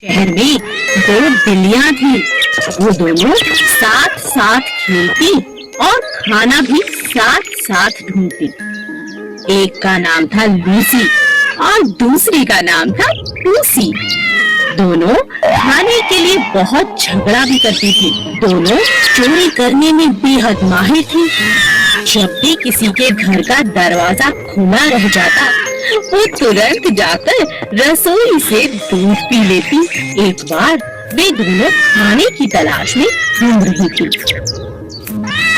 शहर में दो बिल्लियां थी। वो दोनों साथ साथ खेलती और खाना भी साथ साथ ढूंढती। एक का नाम था लूसी और दूसरी का नाम था पूसी। दोनों खाने के लिए बहुत झगड़ा भी करती थी। दोनों चोरी करने में बेहद माहिर थी। जब भी किसी के घर का दरवाजा खुला रह जाता, वो तुरंत जाकर रसोई से दूध पी लेती। एक बार वे दोनों खाने की तलाश में घूम रही थी।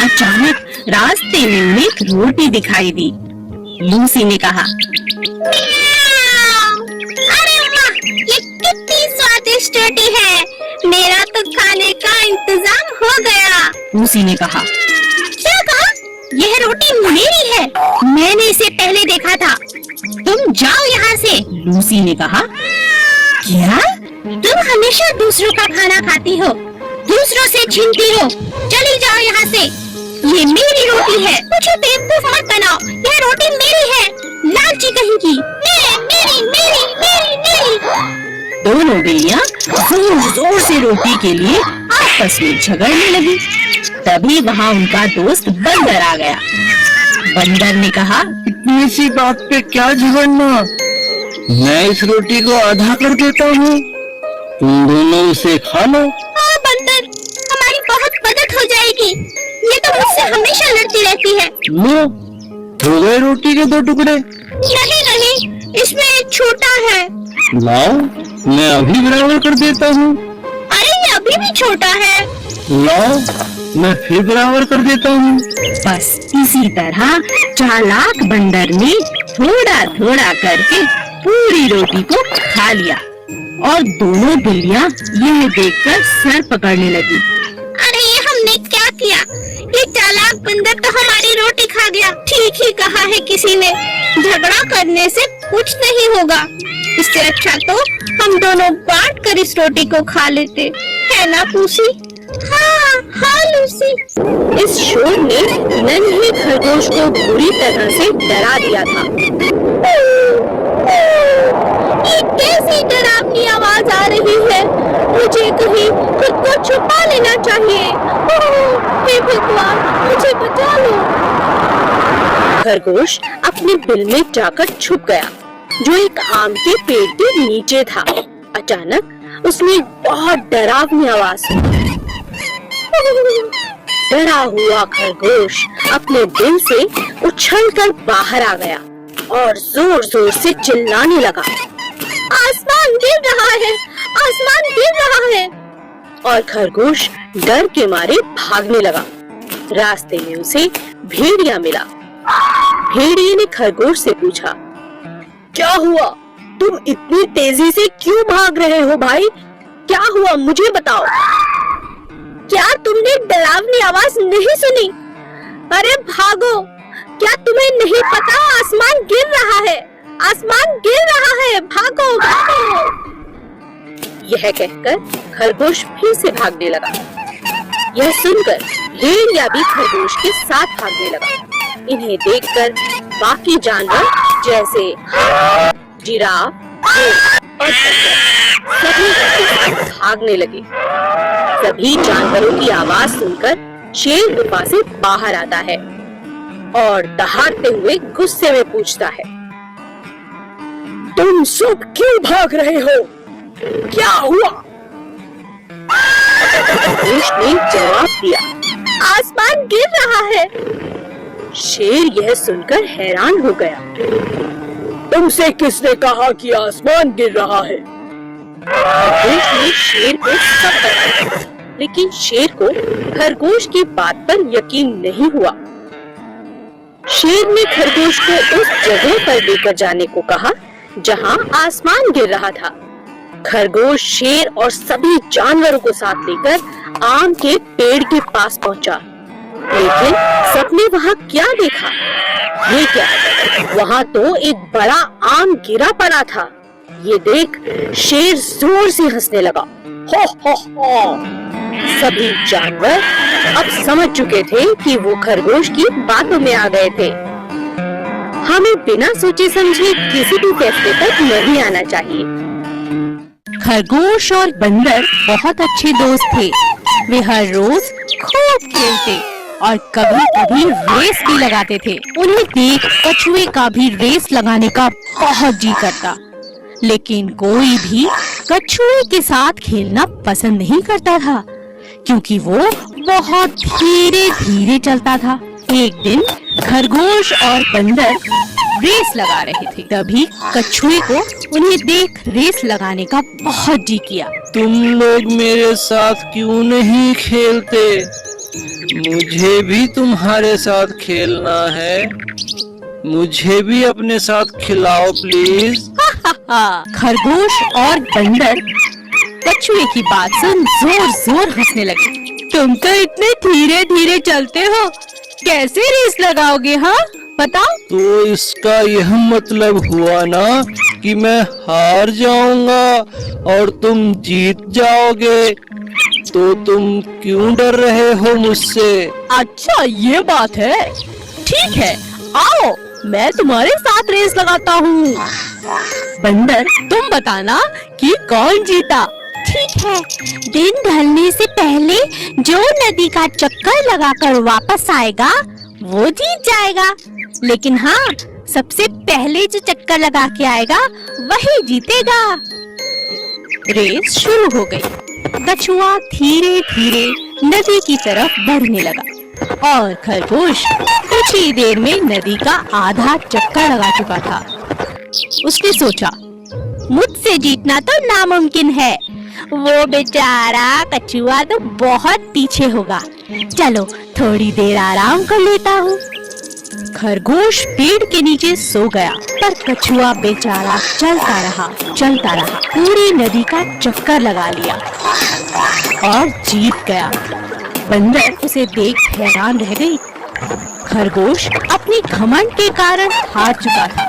अचानक रास्ते में उन्हें एक रोटी दिखाई दी। लूसी ने कहा, अरे वाह, ये कितनी स्वादिष्ट रोटी है। मेरा तो खाने का इंतजाम हो गया। लूसी ने कहा, क्या कहा? यह रोटी मेरी है। मैंने इसे पहले देखा था। तुम जाओ यहाँ से। लूसी ने कहा, क्या? तुम हमेशा दूसरों का खाना खाती हो, दूसरों से छीनती हो। चली जाओ यहाँ से। ये मेरी रोटी है। मुझे बेवकूफ मत बनाओ। यह रोटी मेरी है। लालची कहीं की। मेरी मेरी मेरी मेरी। दोनों बिल्लियां जोर जोर से रोटी के लिए आपस में झगड़ने लगी। तभी वहाँ उनका दोस्त बंदर आ गया। बंदर ने कहा, इतनी सी बात पे क्या झगड़ना? मैं इस रोटी को आधा कर देता हूँ, तुम दोनों उसे खा लो। हाँ बंदर, हमारी बहुत मदद हो जाएगी। ये तो मुझसे हमेशा लड़ती रहती है। लो, हो गए रोटी के 2 टुकड़े। नहीं नहीं, इसमें एक छोटा है। लाओ, मैं अभी बराबर कर देता हूँ। अरे ये अभी भी छोटा है। लाओ, मैं फिर बराबर कर देता हूँ। बस इसी तरह चालाक बंदर ने थोड़ा थोड़ा करके पूरी रोटी को खा लिया और दोनों बिल्लियां यह देखकर सर पकड़ने लगी। अरे ये हमने क्या किया? ये चालाक बंदर तो हमारी रोटी खा गया। ठीक ही कहा है किसी ने, झगड़ा करने से कुछ नहीं होगा। इससे अच्छा तो हम दोनों बांट कर इस रोटी को खा लेते, है ना पूसी? हाँ हाँ लूसी। इस शोर ने नन्हे खरगोश को बुरी तरह से डरा दिया था। ये कैसी डरावनी आवाज आ रही है? मुझे कहीं खुद को छुपा लेना चाहिए। हे भगवान, मुझे बचा लो। खरगोश अपने बिल में जाकर छुप गया, जो एक आम के पेड़ के नीचे था। अचानक उसने बहुत डरावनी आवाज सुनी। डरा हुआ खरगोश अपने बिल से उछलकर बाहर आ गया और जोर जोर से चिल्लाने लगा, आसमान गिर रहा है, आसमान गिर रहा है। और खरगोश डर के मारे भागने लगा। रास्ते में उसे भेड़िया मिला। भेड़िए ने खरगोश से पूछा, क्या हुआ? तुम इतनी तेजी से क्यों भाग रहे हो भाई? क्या हुआ, मुझे बताओ। क्या तुमने डरावनी आवाज नहीं सुनी? अरे भागो, क्या तुम्हें नहीं पता आसमान गिर रहा है? आसमान गिर रहा है, भागो भागो। यह कहकर खरगोश फिर से भागने लगा। यह सुनकर भेड़िया भी खरगोश के साथ भागने लगा। इन्हें देखकर बाकी जानवर जैसे जिराफ और सभी भागने लगे। सभी जानवरों की आवाज सुनकर शेर गुफा से बाहर आता है और दहाड़ते हुए गुस्से में पूछता है, तुम सब क्यों भाग रहे हो? क्या हुआ? खरगोश ने जवाब दिया, आसमान गिर रहा है। शेर यह सुनकर हैरान हो गया। तुमसे किसने कहा कि आसमान गिर रहा है? खरगोश ने शेर को सब बताया, लेकिन शेर को खरगोश की बात पर यकीन नहीं हुआ। शेर ने खरगोश को उस जगह पर लेकर जाने को कहा जहां आसमान गिर रहा था। खरगोश शेर और सभी जानवरों को साथ लेकर आम के पेड़ के पास पहुंचा। लेकिन सबने वहां क्या देखा? ये क्या? वहां तो एक बड़ा आम गिरा पड़ा था। ये देख शेर जोर से हंसने लगा। हो हो। सभी जानवर अब समझ चुके थे कि वो खरगोश की बातों में आ गए थे। हमें बिना सोचे समझे किसी भी फैसले पर नहीं आना चाहिए। खरगोश और बंदर बहुत अच्छे दोस्त थे। वे हर रोज खूब खेलते और कभी-कभी रेस भी लगाते थे। उन्हें देख कछुए का भी रेस लगाने का बहुत जी करता, लेकिन कोई भी कछुए के साथ खेलना पसंद नहीं करता था, क्योंकि वो बहुत धीरे-धीरे चलता था। एक दिन खरगोश और बंदर रेस लगा रहे थे। तभी कछुए को उन्हें देख रेस लगाने का बहुत जी किया। तुम लोग मेरे साथ क्यों नहीं खेलते? मुझे भी तुम्हारे साथ खेलना है। मुझे भी अपने साथ खिलाओ प्लीज। खरगोश और बंदर कछुए की बात सुन जोर-जोर हंसने लगे। तुम तो इतने धीरे-धीरे चलते हो, कैसे रेस लगाओगे? हाँ बताओ। तो इसका यह मतलब हुआ ना कि मैं हार जाऊंगा और तुम जीत जाओगे। तो तुम क्यों डर रहे हो मुझसे? अच्छा ये बात है, ठीक है, आओ मैं तुम्हारे साथ रेस लगाता हूँ। बंदर तुम बताना कि कौन जीता। ठीक है, दिन ढलने से पहले जो नदी का चक्कर लगाकर वापस आएगा वो जीत जाएगा। लेकिन हाँ, सबसे पहले जो चक्कर लगा के आएगा वही जीतेगा। रेस शुरू हो गई। कछुआ धीरे-धीरे नदी की तरफ बढ़ने लगा और खरगोश कुछ ही देर में नदी का आधा चक्कर लगा चुका था। उसने सोचा, मुझसे जीतना तो नामुमकिन है, वो बेचारा कछुआ तो बहुत पीछे होगा। चलो थोड़ी देर आराम कर लेता हूँ। खरगोश पेड़ के नीचे सो गया, पर कछुआ बेचारा चलता रहा, पूरी नदी का चक्कर लगा लिया और जीत गया। बंदर उसे देख हैरान रह गई। खरगोश अपने घमंड के कारण हार चुका था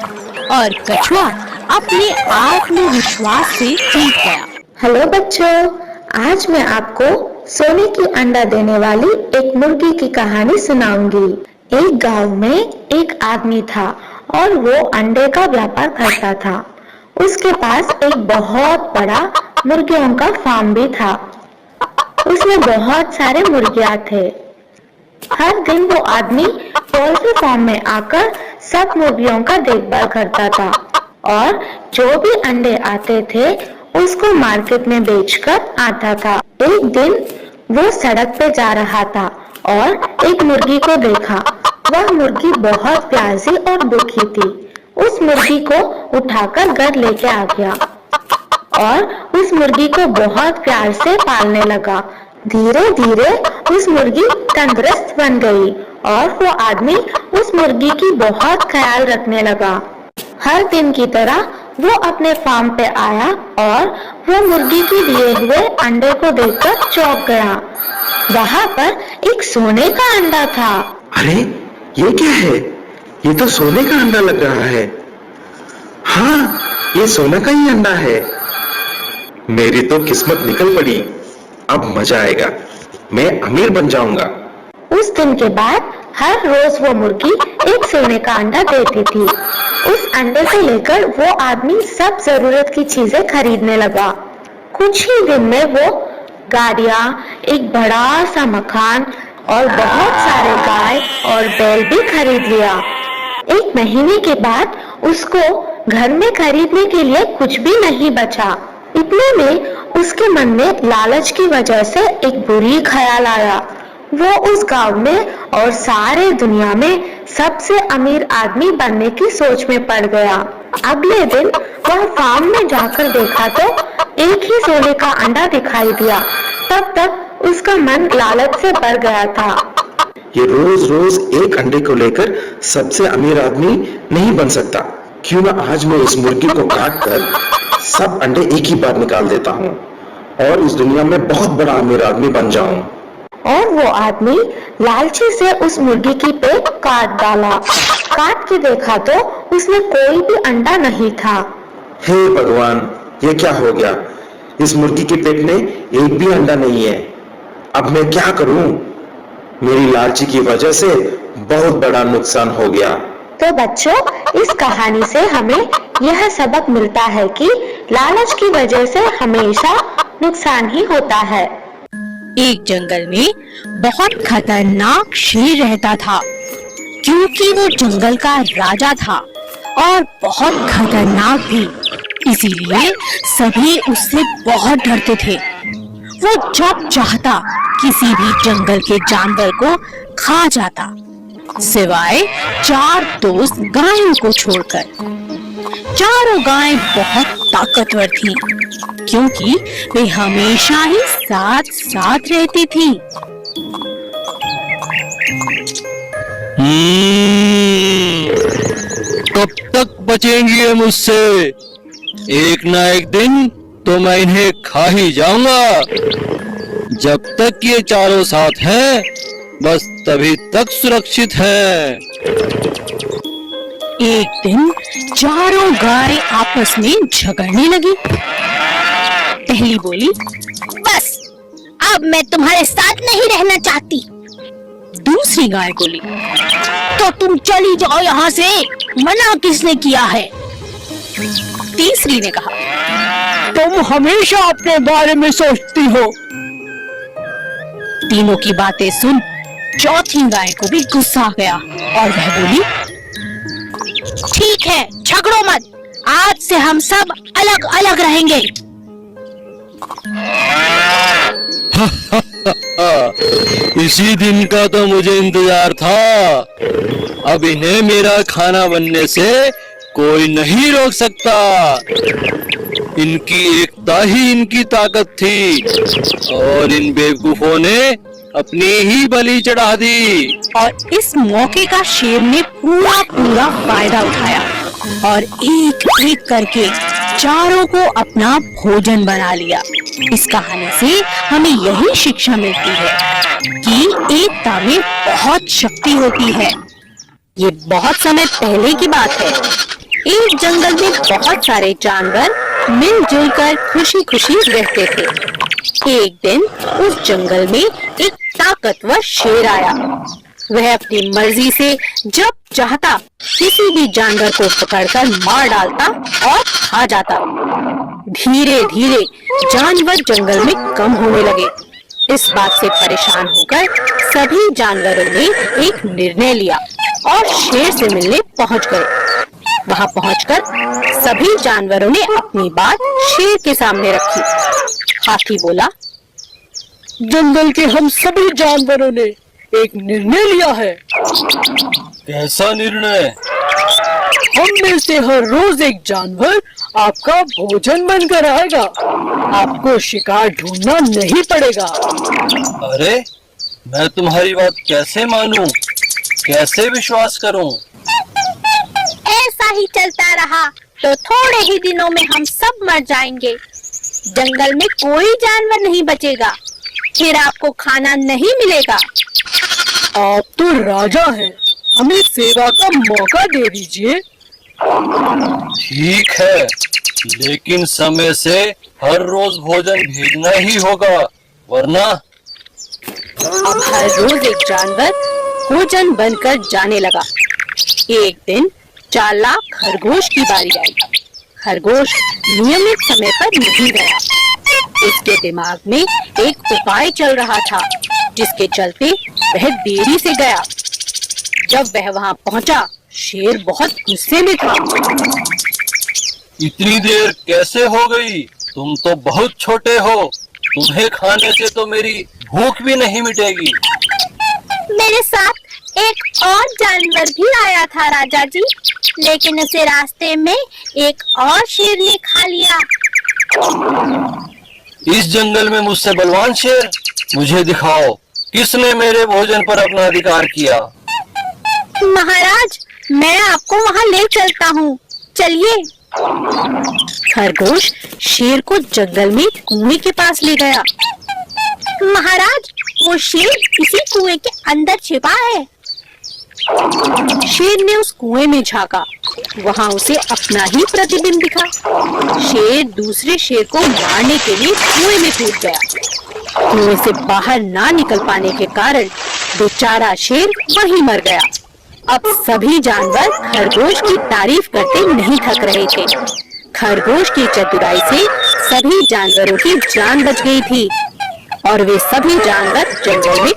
और कछुआ अपने आत्मविश्वास से जीत गया। हेलो बच्चों, आज मैं आपको सोने की अंडा देने वाली एक मुर्गी की कहानी सुनाऊंगी। एक गांव में एक आदमी था और वो अंडे का व्यापार करता था। उसके पास एक बहुत बड़ा मुर्गियों का फार्म भी था। उसमें बहुत सारे मुर्गियां थे। हर दिन वो आदमी पोल्ट्री फार्म में आकर सब मुर्गियों का देखभाल करता था और जो भी अंडे आते थे उसको मार्केट में बेचकर आता था। एक दिन वो सड़क पे जा रहा था और एक मुर्गी को देखा। वह मुर्गी बहुत प्यासी और दुखी थी। उस मुर्गी को उठाकर घर लेके आ गया और उस मुर्गी को बहुत प्यार से पालने लगा। धीरे धीरे उस मुर्गी तंदुरुस्त बन गई और वो आदमी उस मुर्गी की बहुत ख्याल रखने लगा। हर दिन की तरह वो अपने फार्म पे आया और वो मुर्गी के दिए हुए अंडे को देखकर चौंक गया। वहाँ पर एक सोने का अंडा था। अरे ये क्या है? ये तो सोने का अंडा लग रहा है। हाँ, ये सोने का ही अंडा है। मेरी तो किस्मत निकल पड़ी। अब मजा आएगा, मैं अमीर बन जाऊंगा। उस दिन के बाद हर रोज वो मुर्गी एक सोने का अंडा देती थी। उस अंडे से लेकर वो आदमी सब जरूरत की चीजें खरीदने लगा। कुछ ही दिन में वो गाड़ियां, एक बड़ा सा मकान और बहुत सारे गाय और बैल भी खरीद लिया। एक महीने के बाद उसको घर में खरीदने के लिए कुछ भी नहीं बचा। इतने में उसके मन में लालच की वजह से एक बुरी ख्याल आया। वो उस गांव में और सारे दुनिया में सबसे अमीर आदमी बनने की सोच में पड़ गया। अगले दिन वह फार्म में जाकर देखा तो एक ही सोने का अंडा दिखाई दिया। तब तक उसका मन लालच से भर गया था। ये रोज रोज एक अंडे को लेकर सबसे अमीर आदमी नहीं बन सकता। क्यों ना आज मैं इस मुर्गी को काट कर सब अंडे एक ही बार निकाल देता हूँ और इस दुनिया में बहुत बड़ा अमीर आदमी बन जाऊं। और वो आदमी लालची से उस मुर्गी की पेट काट डाला। काट के देखा तो उसमें कोई भी अंडा नहीं था। हे भगवान, ये क्या हो गया? इस मुर्गी के पेट में एक भी अंडा नहीं है। अब मैं क्या करूं? मेरी लालची की वजह से बहुत बड़ा नुकसान हो गया। तो बच्चों, इस कहानी से हमें यह सबक मिलता है कि लालच की वजह से हमेशा नुकसान ही होता है। एक जंगल में बहुत खतरनाक शेर रहता था, क्योंकि वो जंगल का राजा था और बहुत खतरनाक भी, इसीलिए सभी उससे बहुत डरते थे। वो जब चाहता किसी भी जंगल के जानवर को खा जाता, सिवाय 4 दोस्त गायों को छोड़कर। चारों गायें बहुत ताकतवर थीं, क्योंकि वे हमेशा ही साथ साथ रहती थीं। कब तक बचेंगी ये मुझसे? एक ना एक दिन तो मैं इन्हें खा ही जाऊंगा। जब तक ये चारों साथ हैं, बस तभी तक सुरक्षित हैं। एक दिन चारों गायें आपस में झगड़ने लगी। पहली बोली, बस अब मैं तुम्हारे साथ नहीं रहना चाहती। दूसरी गाय बोली, तो तुम चली जाओ यहाँ से, मना किसने किया है? तीसरी ने कहा, तुम हमेशा अपने बारे में सोचती हो। तीनों की बातें सुन चौथी गाय को भी गुस्सा आ गया और वह बोली, ठीक है, झगड़ो मत, आज से हम सब अलग अलग रहेंगे। इसी दिन का तो मुझे इंतजार था। अब इन्हें मेरा खाना बनने से कोई नहीं रोक सकता। इनकी एकता ही इनकी ताकत थी और इन बेवकूफों ने अपनी ही बलि चढ़ा दी। और इस मौके का शेर ने पूरा फायदा उठाया और एक एक करके चारों को अपना भोजन बना लिया। इस कहानी से हमें यही शिक्षा मिलती है कि एकता में बहुत शक्ति होती है। ये बहुत समय पहले की बात है। एक जंगल में बहुत सारे जानवर मिलजुल कर खुशी खुशी रहते थे। एक दिन उस जंगल में एक ताकतवर शेर आया। वह अपनी मर्जी से जब चाहता किसी भी जानवर को पकड़कर मार डालता और खा जाता। धीरे धीरे जानवर जंगल में कम होने लगे। इस बात से परेशान होकर सभी जानवरों ने एक निर्णय लिया और शेर से मिलने पहुंच गए। वहां पहुंचकर सभी जानवरों ने अपनी बात शेर के सामने रखी। हाथी बोला, जंगल के हम सभी जानवरों ने एक निर्णय लिया है। कैसा निर्णय? हम में से हर रोज एक जानवर आपका भोजन बनकर आएगा। आपको शिकार ढूंढना नहीं पड़ेगा। अरे, मैं तुम्हारी बात कैसे मानूं? कैसे विश्वास करूं? ऐसा ही चलता रहा तो थोड़े ही दिनों में हम सब मर जाएंगे। जंगल में कोई जानवर नहीं बचेगा, फिर आपको खाना नहीं मिलेगा। आप तो राजा हैं, हमें सेवा का मौका दे दीजिए। ठीक है, लेकिन समय से हर रोज भोजन भेजना ही होगा, वरना। अब हर रोज एक जानवर भोजन बनकर जाने लगा। एक दिन चालाक खरगोश की बारी आई। खरगोश नियमित समय पर नहीं गया। उसके दिमाग में एक उपाय चल रहा था, जिसके चलते वह देरी से गया। जब वह वहां पहुंचा, शेर बहुत गुस्से में था। इतनी देर कैसे हो गई? तुम तो बहुत छोटे हो। तुम्हें खाने से तो मेरी भूख भी नहीं मिटेगी। मेरे साथ एक और जानवर भी आया था राजा जी, लेकिन उसे रास्ते में एक और शेर ने खा लिया। इस जंगल में मुझसे बलवान शेर? मुझे दिखाओ, किसने मेरे भोजन पर अपना अधिकार किया? महाराज, मैं आपको वहाँ ले चलता हूँ, चलिए। खरगोश शेर को जंगल में कुएं के पास ले गया। महाराज, वो शेर इसी कुएं के अंदर छिपा है। शेर ने उस कुएं में झांका। वहां उसे अपना ही प्रतिबिंब दिखा। शेर दूसरे शेर को मारने के लिए कुएं में कूद गया। कुएं से बाहर ना निकल पाने के कारण बेचारा शेर वहीं मर गया। अब सभी जानवर खरगोश की तारीफ करते नहीं थक रहे थे। खरगोश की चतुराई से सभी जानवरों की जान बच गई थी और वे सभी जानवर जंगल में